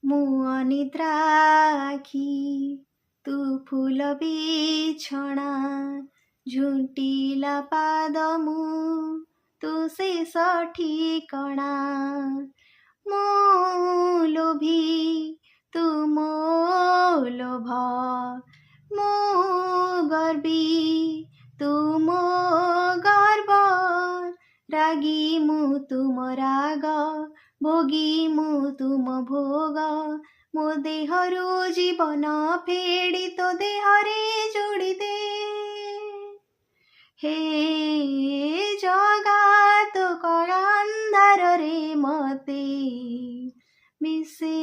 ମୁଁ ଅନିଦ୍ରା ଆଖି ତୁ ଫୁଲ ବିଛଣା ଝୁଣ୍ଟିଲା ପାଦ ମୁଁ ତୁ ଶେଷ ଠିକଣା ମୋ ଲୋଭୀ ତୁ ମୋ ଲୋଭ ମୋ ଗର୍ବୀ ତୁ ମୋ ଗର୍ବ ରାଗୀ ମୁଁ ତୁମ ରାଗ ଭୋଗୀ ମୁଁ ତୁମ ଭୋଗ ମୋ ଦେହରୁ ଜୀବନ ଫେଡ଼ି ତୋ ଦେହରେ ଯୋଡ଼ିଦେ ହେ ଜଗା ତୋ କଳା ଅନ୍ଧାରରେ ମତେ ମିଶେ